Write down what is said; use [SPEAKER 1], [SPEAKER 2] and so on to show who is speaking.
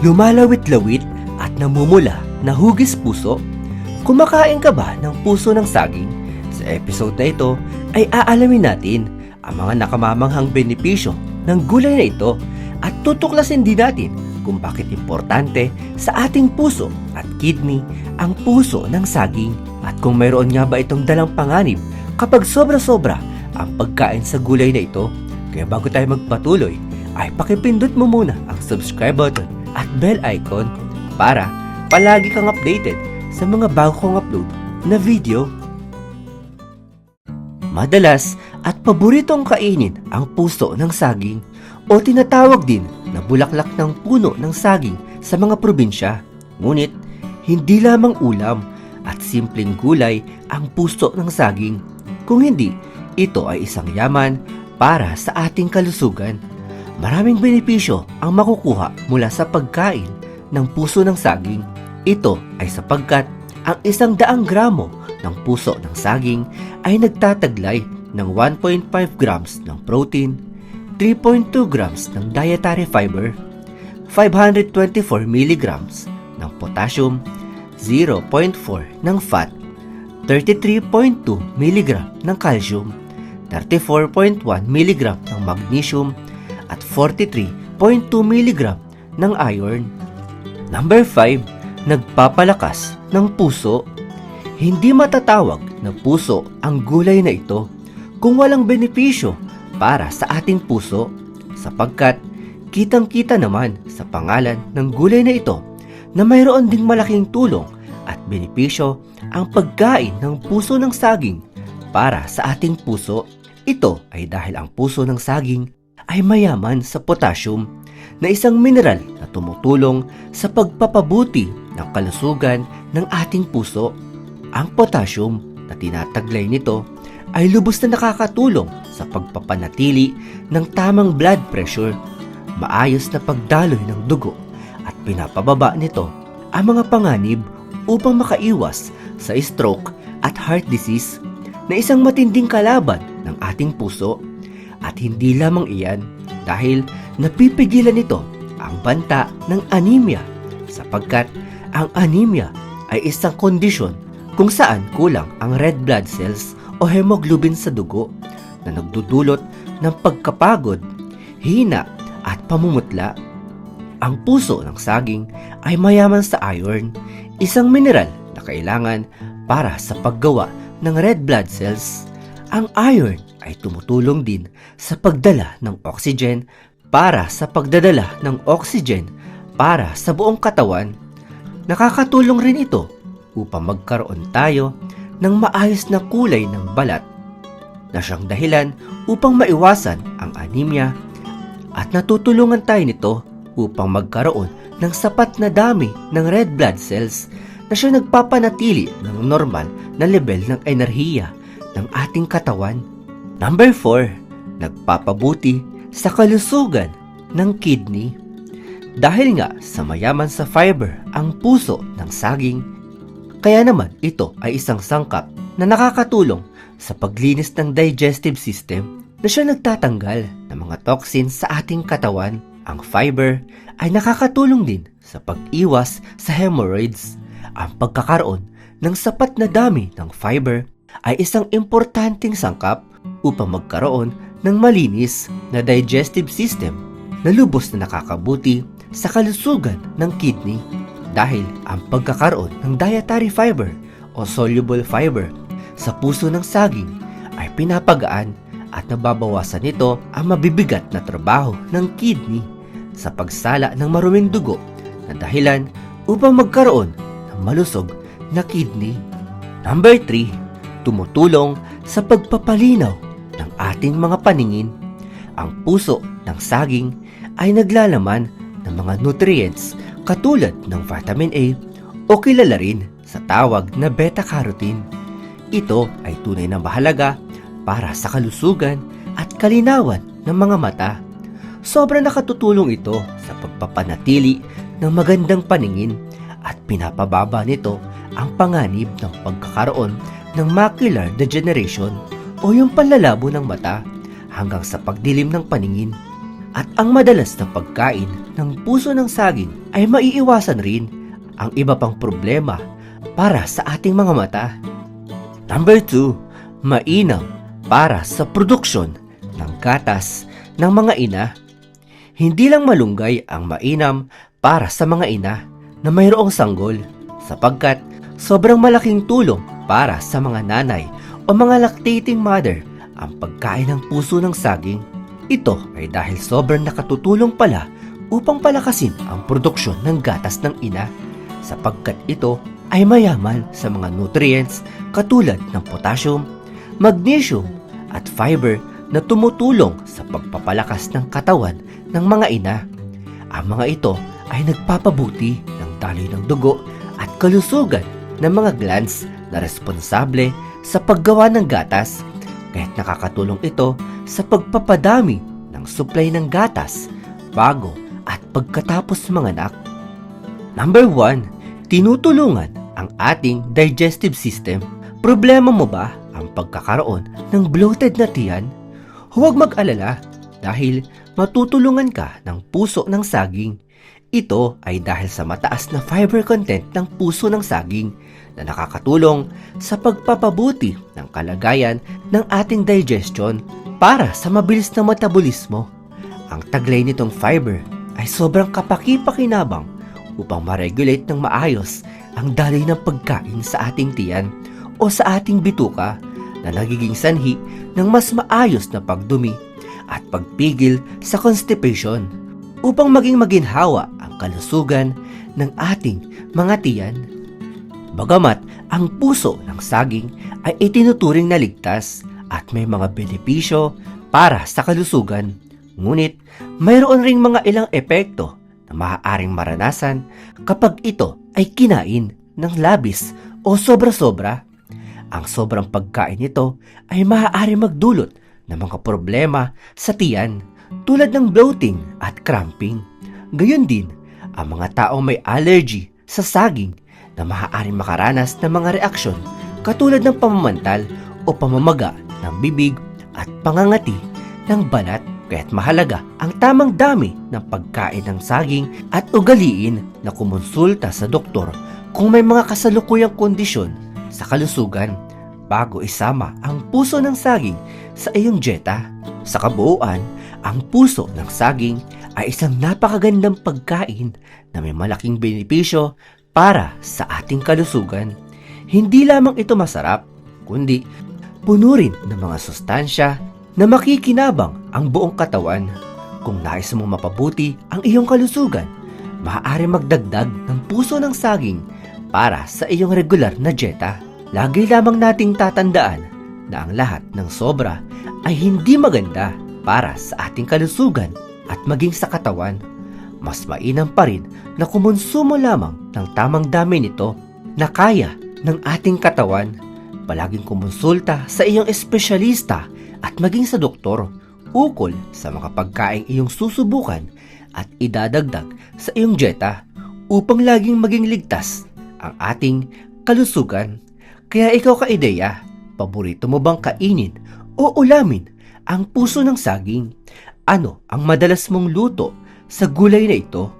[SPEAKER 1] lumalawit-lawit at namumula na hugis puso? Kumakain ka ba ng puso ng saging? Sa episode na ito ay aalamin natin ang mga nakamamanghang benepisyo ng gulay na ito at tutuklasin din natin kung bakit importante sa ating puso at kidney ang puso ng saging at kung mayroon nga ba itong dalang panganib kapag sobra-sobra ang pagkain sa gulay na ito. Kaya bago tayo magpatuloy ay pakipindot mo muna ang subscribe button at bell icon para palagi kang updated sa mga bago kong upload na video. Madalas at paboritong kainin ang puso ng saging o tinatawag din na bulaklak ng puno ng saging sa mga probinsya. Ngunit hindi lamang ulam at simpleng gulay ang puso ng saging. Kung hindi, ito ay isang yaman para sa ating kalusugan. Maraming benepisyo ang makukuha mula sa pagkain ng puso ng saging. Ito ay sapagkat ang 100 gramo ng puso ng saging ay nagtataglay ng 1.5 grams ng protein, 3.2 grams ng dietary fiber, 524 milligrams ng potassium, 0.4 ng fat, 33.2 milligram ng calcium, 34.1 milligram ng magnesium, at 43.2 milligram ng iron. Number 5, nagpapalakas ng puso. Hindi matatawag na puso ang gulay na ito kung walang benepisyo para sa ating puso, sapagkat kitang-kita naman sa pangalan ng gulay na ito na mayroon ding malaking tulong at benepisyo ang pagkain ng puso ng saging para sa ating puso. Ito ay dahil ang puso ng saging ay mayaman sa potassium na isang mineral na tumutulong sa pagpapabuti ng kalusugan ng ating puso. Ang potassium na tinataglay nito ay lubos na nakakatulong sa pagpapanatili ng tamang blood pressure, maayos na pagdaloy ng dugo at pinapababa nito ang mga panganib upang makaiwas sa stroke at heart disease na isang matinding kalaban ng ating puso. At hindi lamang iyan, dahil napipigilan nito ang banta ng anemia, sapagkat ang anemia ay isang kondisyon kung saan kulang ang red blood cells o hemoglobin sa dugo na nagdudulot ng pagkapagod, hina at pamumutla. Ang puso ng saging ay mayaman sa iron, isang mineral na kailangan para sa paggawa ng red blood cells. Ang iron ay tumutulong din sa pagdala ng oxygen para sa pagdadala ng oxygen para sa buong katawan. Nakakatulong rin ito upang magkaroon tayo ng maayos na kulay ng balat na siyang dahilan upang maiwasan ang anemia, at natutulungan tayo nito upang magkaroon ng sapat na dami ng red blood cells na siyang nagpapanatili ng normal na level ng enerhiya ng ating katawan. Number 4, nagpapabuti sa kalusugan ng kidney. Dahil nga sa mayaman sa fiber ang puso ng saging, kaya naman ito ay isang sangkap na nakakatulong sa paglinis ng digestive system na siya nagtatanggal ng mga toxins sa ating katawan. Ang fiber ay nakakatulong din sa pag-iwas sa hemorrhoids. Ang pagkakaroon ng sapat na dami ng fiber ay isang importanteng sangkap upang magkaroon ng malinis na digestive system na lubos na nakakabuti sa kalusugan ng kidney. Dahil ang pagkakaroon ng dietary fiber o soluble fiber sa puso ng saging ay pinapagaan at nababawasan nito ang mabibigat na trabaho ng kidney sa pagsala ng maruming dugo na dahilan upang magkaroon ng malusog na kidney. Number 3, tumutulong sa pagpapalinaw ng ating mga paningin. Ang puso ng saging ay naglalaman ng mga nutrients katulad ng vitamin A o kilala rin sa tawag na beta-carotene. Ito ay tunay na mahalaga para sa kalusugan at kalinawan ng mga mata. Sobrang nakatutulong ito sa pagpapanatili ng magandang paningin at pinapababa nito ang panganib ng pagkakaroon ng macular degeneration o yung panlalabo ng mata hanggang sa pagdilim ng paningin. at ang madalas na pagkain ng puso ng saging ay maiiwasan rin ang iba pang problema para sa ating mga mata. Number 2, mainam para sa produksyon ng gatas ng mga ina. Hindi lang malunggay ang mainam para sa mga ina na mayroong sanggol, sapagkat sobrang malaking tulong para sa mga nanay o mga lactating mother ang pagkain ng puso ng saging. Ito ay dahil sobrang nakatutulong pala upang palakasin ang produksyon ng gatas ng ina, sapagkat ito ay mayaman sa mga nutrients katulad ng potassium, magnesium at fiber na tumutulong sa pagpapalakas ng katawan ng mga ina. Ang mga ito ay nagpapabuti ng daloy ng dugo at kalusugan ng mga glands na responsable sa paggawa ng gatas, kaya't nakakatulong ito sa pagpapadami ng supply ng gatas bago at pagkatapos manganak. Number 1, tinutulungan ang ating digestive system. Problema mo ba ang pagkakaroon ng bloated na tiyan? Huwag mag-alala dahil matutulungan ka ng puso ng saging. Ito ay dahil sa mataas na fiber content ng puso ng saging na nakakatulong sa pagpapabuti ng kalagayan ng ating digestion para sa mabilis na metabolismo. Ang taglay nitong fiber ay sobrang kapaki-pakinabang upang ma-regulate ng maayos ang daloy ng pagkain sa ating tiyan o sa ating bituka, na nagiging sanhi ng mas maayos na pagdumi at pagpigil sa constipation upang maging maginhawa ang kalusugan ng ating mga tiyan. Bagamat ang puso ng saging ay itinuturing na ligtas at may mga benepisyo para sa kalusugan, ngunit mayroon ring mga ilang epekto na maaaring maranasan kapag ito ay kinain ng labis o sobra-sobra. Ang sobrang pagkain nito ay maaari magdulot ng mga problema sa tiyan tulad ng bloating at cramping. Gayon din ang mga taong may allergy sa saging na maaaring makaranas ng mga reaksyon katulad ng pamamantal o pamamaga ng bibig at pangangati ng balat. Kaya't mahalaga ang tamang dami ng pagkain ng saging at ugaliin na kumonsulta sa doktor kung may mga kasalukuyang kondisyon sa kalusugan bago isama ang puso ng saging sa iyong dieta. Sa kabuuan, ang puso ng saging ay isang napakagandang pagkain na may malaking benepisyo para sa ating kalusugan. Hindi lamang ito masarap, kundi puno rin ng mga sustansya na makikinabang ang buong katawan. Kung nais mong mapabuti ang iyong kalusugan, maaari magdagdag ng puso ng saging para sa iyong regular na dieta. Lagi lamang nating tatandaan na ang lahat ng sobra ay hindi maganda para sa ating kalusugan at maging sa katawan. Mas mainam pa rin na kumonsumo lamang ng tamang dami nito na kaya ng ating katawan. Palaging kumonsulta sa iyong espesyalista at maging sa doktor ukol sa mga pagkaing iyong susubukan at idadagdag sa iyong dieta upang laging maging ligtas ang ating kalusugan. Kaya ikaw ka-ideya, paborito mo bang kainin o ulamin ang puso ng saging? Ano ang madalas mong luto sa gulay na ito?